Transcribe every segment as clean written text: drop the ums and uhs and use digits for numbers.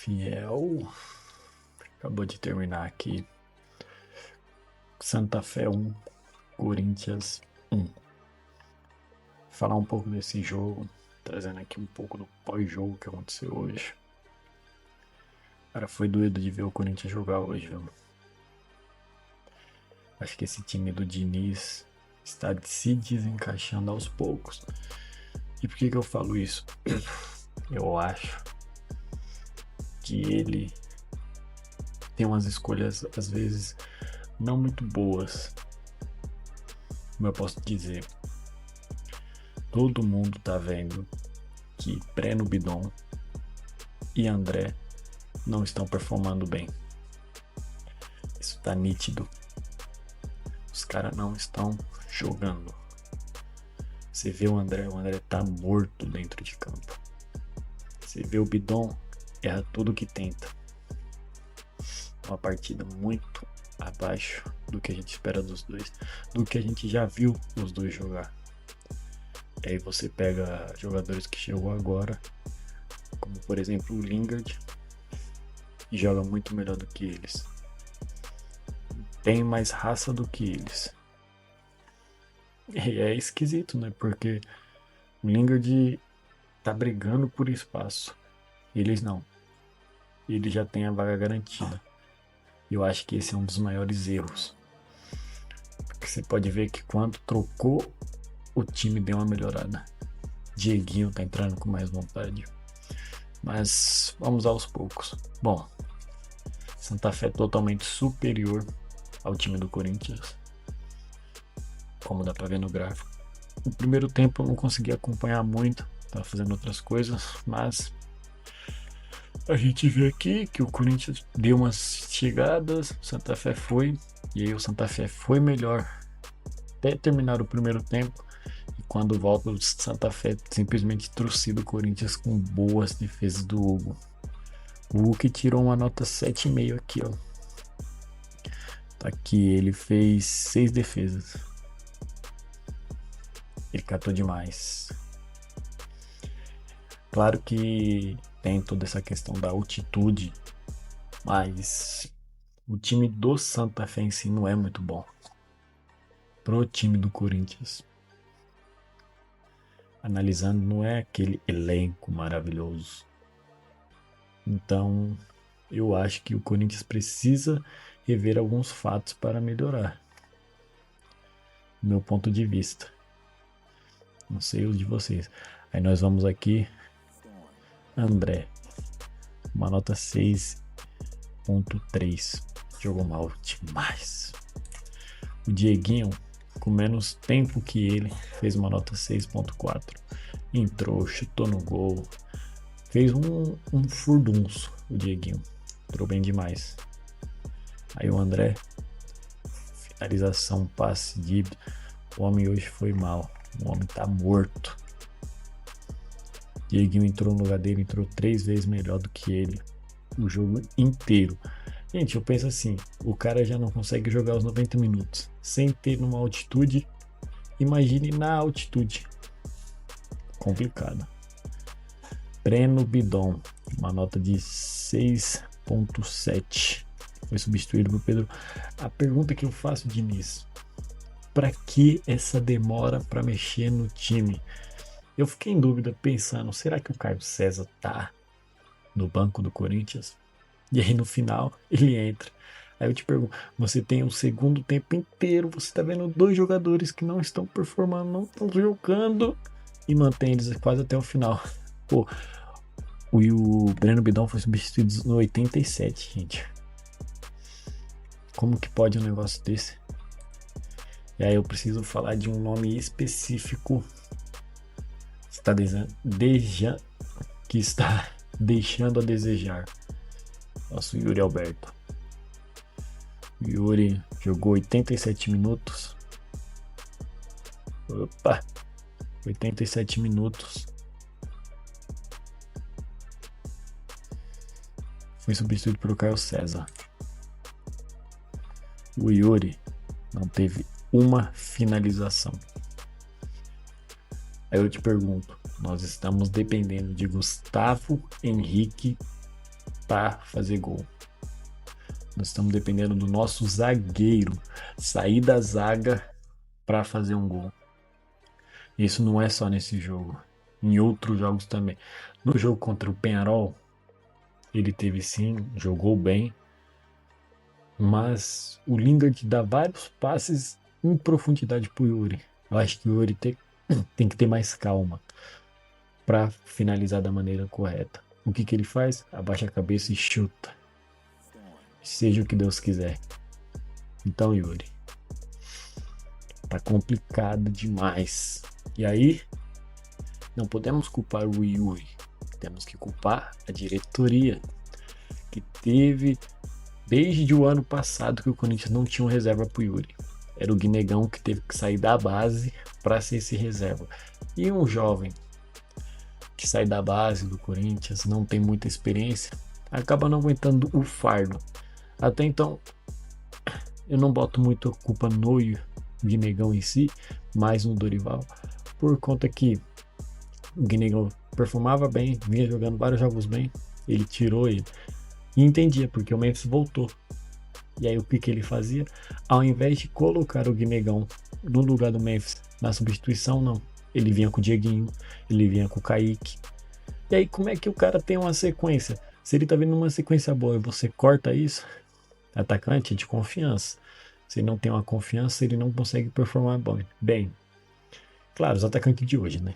Fiel. Acabou de terminar aqui. Santa Fé 1, Corinthians 1. Falar um pouco desse jogo, trazendo aqui um pouco do pós-jogo que aconteceu hoje. Cara, foi doido de ver o Corinthians jogar hoje, viu? Acho que esse time do Diniz está se desencaixando aos poucos. E por que eu falo isso? Eu acho que ele tem umas escolhas, às vezes, não muito boas. Como eu posso dizer? Todo mundo tá vendo que Breno Bidon e André não estão performando bem. Isso tá nítido. Os caras não estão jogando. Você vê o André tá morto dentro de campo. Você vê o Bidon, erra tudo que tenta. Uma partida muito abaixo do que a gente espera dos dois, do que a gente já viu os dois jogar. E aí você pega jogadores que chegou agora, como por exemplo o Lingard, e joga muito melhor do que eles. Tem mais raça do que eles. E é esquisito, né? Porque o Lingard tá brigando por espaço. Eles não. Ele já tem a vaga garantida. Eu acho que esse é um dos maiores erros. Porque você pode ver que quando trocou, o time deu uma melhorada. Dieguinho tá entrando com mais vontade. Mas vamos aos poucos. Bom, Santa Fé totalmente superior ao time do Corinthians, como dá pra ver no gráfico. No primeiro tempo eu não consegui acompanhar muito, tava fazendo outras coisas, mas a gente vê aqui que o Corinthians deu umas chegadas, o Santa Fé foi, e aí o Santa Fé foi melhor até terminar o primeiro tempo. E quando volta, o Santa Fé simplesmente trucida o Corinthians com boas defesas do Hugo. O Hugo que tirou uma nota 7,5 aqui, ó. Tá aqui, ele fez 6 defesas. Ele catou demais. Claro que tem toda essa questão da altitude, mas o time do Santa Fé em si não é muito bom. Pro time do Corinthians, analisando, não é aquele elenco maravilhoso. Então, eu acho que o Corinthians precisa rever alguns fatos para melhorar. Meu ponto de vista. Não sei o de vocês. Aí nós vamos aqui. André. Uma nota 6,3. Jogou mal demais. O Dieguinho, com menos tempo que ele, fez uma nota 6,4. Entrou, chutou no gol. Fez um furdunço, o Dieguinho. Entrou bem demais. Aí o André, finalização, passe, drible. O homem hoje foi mal. O homem tá morto. Dieguinho entrou no lugar dele, entrou 3 vezes melhor do que ele. O jogo inteiro. Gente, eu penso assim, o cara já não consegue jogar os 90 minutos sem ter numa altitude. Imagine na altitude. Complicado. Breno Bidon, uma nota de 6,7. Foi substituído por Pedro. A pergunta que eu faço, Diniz, para que essa demora para mexer no time? Eu fiquei em dúvida pensando, será que o Carlos César tá no banco do Corinthians? E aí no final ele entra. Aí eu te pergunto, você tem um segundo tempo inteiro, você tá vendo 2 jogadores que não estão performando, não estão jogando e mantém eles quase até o final. Pô, o Breno Bidon foi substituído no 87, gente. Como que pode um negócio desse? E aí eu preciso falar de um nome específico que está deixando a desejar. Nosso Yuri Alberto. O Yuri jogou 87 minutos. Opa! 87 minutos. Foi substituído pelo Carlos César. O Yuri não teve uma finalização. Aí eu te pergunto, nós estamos dependendo de Gustavo Henrique para fazer gol. Nós estamos dependendo do nosso zagueiro sair da zaga para fazer um gol. Isso não é só nesse jogo, em outros jogos também. No jogo contra o Peñarol, ele teve sim, jogou bem, mas o Lingard dá vários passes em profundidade pro Yuri. Eu acho que o Yuri tem que ter mais calma para finalizar da maneira correta. O que ele faz? Abaixa a cabeça e chuta. Seja o que Deus quiser. Então, Yuri, tá complicado demais. E aí, não podemos culpar o Yuri. Temos que culpar a diretoria, que teve desde o ano passado que o Corinthians não tinha um reserva pro Yuri. Era o Guinegão que teve que sair da base para ser esse reserva. E um jovem que sai da base do Corinthians, não tem muita experiência, acaba não aguentando o fardo. Até então, eu não boto muito a culpa no Guinegão em si, mas no Dorival, por conta que o Guinegão performava bem, vinha jogando vários jogos bem, ele tirou ele. E entendia, porque o Memphis voltou. E aí o que ele fazia? Ao invés de colocar o Guinegão no lugar do Memphis na substituição, não. Ele vinha com o Dieguinho, ele vinha com o Kaique. E aí como é que o cara tem uma sequência? Se ele tá vindo numa sequência boa e você corta isso, atacante é de confiança. Se ele não tem uma confiança, ele não consegue performar bem. Claro, os atacantes de hoje, né?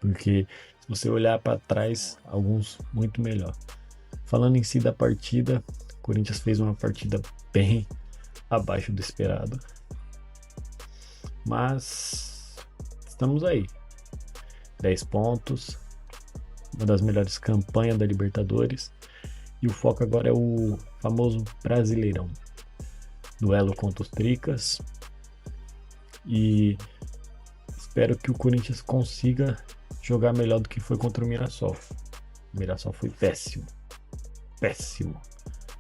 Porque se você olhar para trás, alguns muito melhor. Falando em si da partida, o Corinthians fez uma partida bem abaixo do esperado. Mas estamos aí. 10 pontos. Uma das melhores campanhas da Libertadores. E o foco agora é o famoso Brasileirão. Duelo contra os Tricas. E espero que o Corinthians consiga jogar melhor do que foi contra o Mirassol. O Mirassol foi péssimo. Péssimo.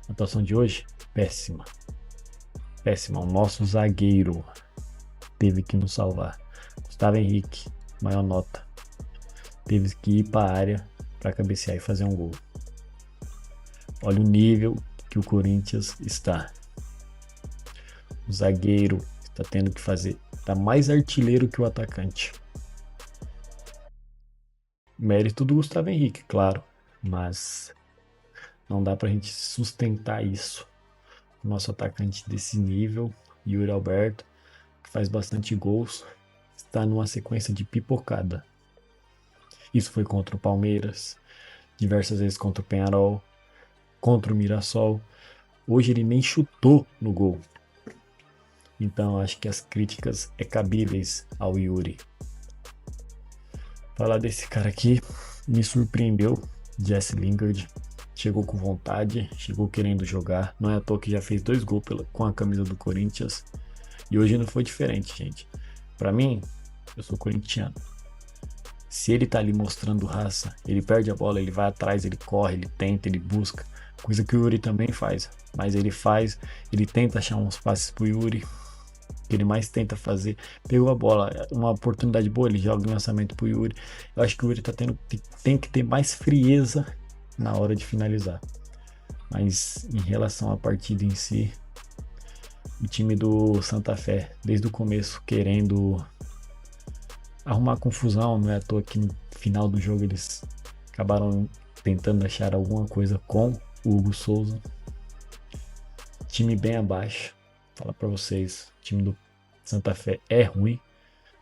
A atuação de hoje, péssima. Péssima. O nosso zagueiro teve que nos salvar. Gustavo Henrique, maior nota. Teve que ir para a área para cabecear e fazer um gol. Olha o nível que o Corinthians está. O zagueiro está tendo que fazer. Está mais artilheiro que o atacante. Mérito do Gustavo Henrique, claro. Mas não dá pra gente sustentar isso. O nosso atacante desse nível, Yuri Alberto, que faz bastante gols, está numa sequência de pipocada. Isso foi contra o Palmeiras, diversas vezes contra o Peñarol, contra o Mirassol. Hoje ele nem chutou no gol. Então acho que as críticas é cabíveis ao Yuri. Falar desse cara aqui me surpreendeu, Jesse Lingard. Chegou com vontade, chegou querendo jogar. Não é à toa que já fez 2 gols com a camisa do Corinthians. E hoje não foi diferente, gente. Pra mim, eu sou corintiano. Se ele tá ali mostrando raça, ele perde a bola, ele vai atrás, ele corre, ele tenta, ele busca. Coisa que o Yuri também faz. Mas ele tenta achar uns passes pro Yuri. Que ele mais tenta fazer. Pegou a bola, uma oportunidade boa, ele joga o lançamento pro Yuri. Eu acho que o Yuri tem que ter mais frieza na hora de finalizar. Mas em relação à partida em si, o time do Santa Fé, desde o começo, querendo arrumar confusão, não é à toa que no final do jogo eles acabaram tentando achar alguma coisa com o Hugo Souza. Time bem abaixo. Falar pra vocês, o time do Santa Fé é ruim,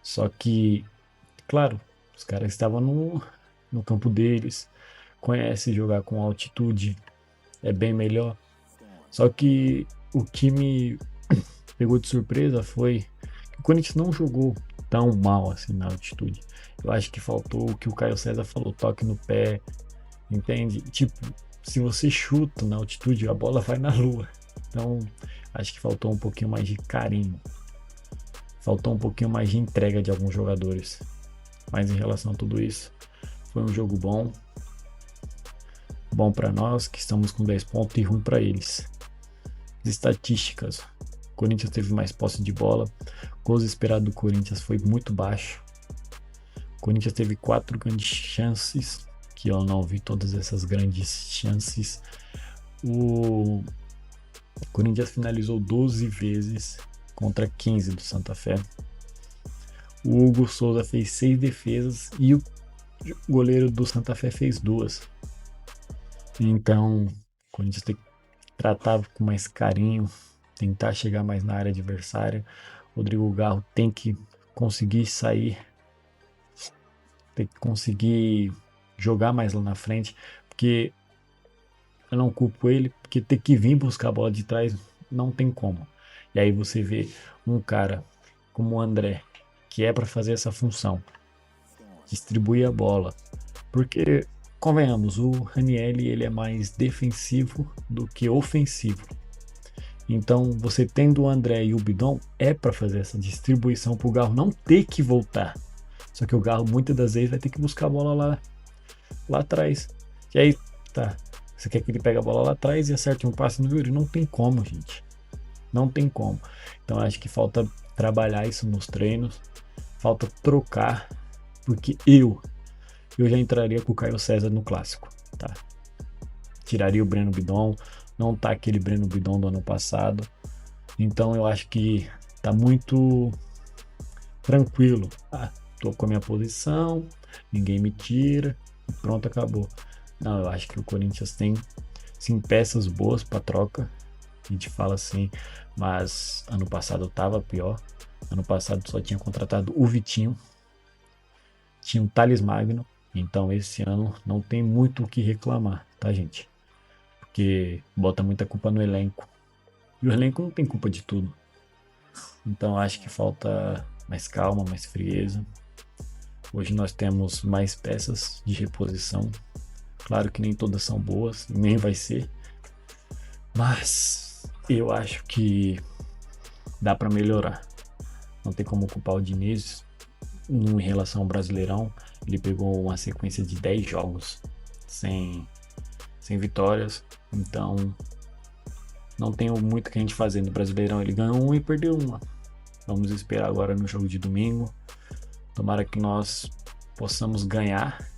só que, claro, os caras estavam no campo deles, conhecem jogar com altitude, é bem melhor. Só que o que me pegou de surpresa foi que o Corinthians não jogou tão mal assim na altitude. Eu acho que faltou o que o Caio César falou, toque no pé, entende? Tipo, se você chuta na altitude, a bola vai na lua. Então, acho que faltou um pouquinho mais de carinho. Faltou um pouquinho mais de entrega de alguns jogadores. Mas em relação a tudo isso, foi um jogo bom. Bom para nós, que estamos com 10 pontos, e ruim para eles. As estatísticas. O Corinthians teve mais posse de bola. Gols esperados do Corinthians foi muito baixo. O Corinthians teve 4 grandes chances que eu não vi todas essas grandes chances. O Corinthians finalizou 12 vezes contra 15 do Santa Fé. O Hugo Souza fez 6 defesas e o goleiro do Santa Fé fez 2. Então, o Corinthians tem que tratar com mais carinho, tentar chegar mais na área adversária. Rodrigo Garro tem que conseguir sair, tem que conseguir jogar mais lá na frente, porque eu não culpo ele, porque ter que vir buscar a bola de trás não tem como. E aí você vê um cara como o André, que é para fazer essa função, distribuir a bola, porque convenhamos, o Raniel ele é mais defensivo do que ofensivo. Então, você tendo o André e o Bidon, é para fazer essa distribuição para o Garro não ter que voltar. Só que o Garro muitas das vezes vai ter que buscar a bola lá atrás. E aí, tá. Você quer que ele pegue a bola lá atrás e acerte um passe no Yuri? Não tem como, gente. Não tem como. Então, acho que falta trabalhar isso nos treinos. Falta trocar. Porque eu já entraria com o Caio César no clássico, tá? Tiraria o Breno Bidon. Não tá aquele Breno Bidon do ano passado. Então eu acho que tá muito tranquilo. Ah, tô com a minha posição, ninguém me tira, pronto, acabou. Não, eu acho que o Corinthians tem sim peças boas para troca. A gente fala assim, mas ano passado tava pior. Ano passado só tinha contratado o Vitinho, tinha o Thales Magno. Então esse ano não tem muito o que reclamar, tá, gente? Porque bota muita culpa no elenco. E o elenco não tem culpa de tudo. Então acho que falta mais calma, mais frieza. Hoje nós temos mais peças de reposição. Claro que nem todas são boas, nem vai ser. Mas eu acho que dá para melhorar. Não tem como culpar o Diniz em relação ao Brasileirão. Ele pegou uma sequência de 10 jogos sem vitórias. Então não tem muito que a gente fazer no Brasileirão. Ele ganhou um e perdeu uma. Vamos esperar agora no jogo de domingo. Tomara que nós possamos ganhar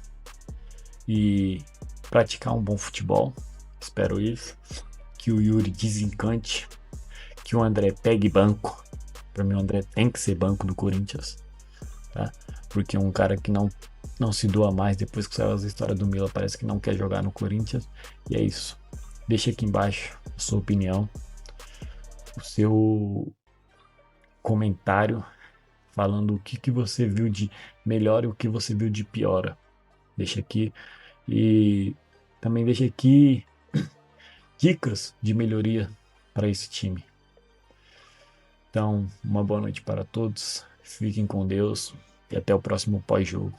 e praticar um bom futebol. Espero isso. Que o Yuri desencante. Que o André pegue banco. Para mim o André tem que ser banco do Corinthians. Tá? Porque é um cara que não se doa mais. Depois que saiu a história do Mila, parece que não quer jogar no Corinthians. E é isso. Deixa aqui embaixo a sua opinião. O seu comentário falando o que você viu de melhor e o que você viu de pior. Deixa aqui. E também deixa aqui dicas de melhoria para esse time. Então, uma boa noite para todos. Fiquem com Deus e até o próximo pós-jogo.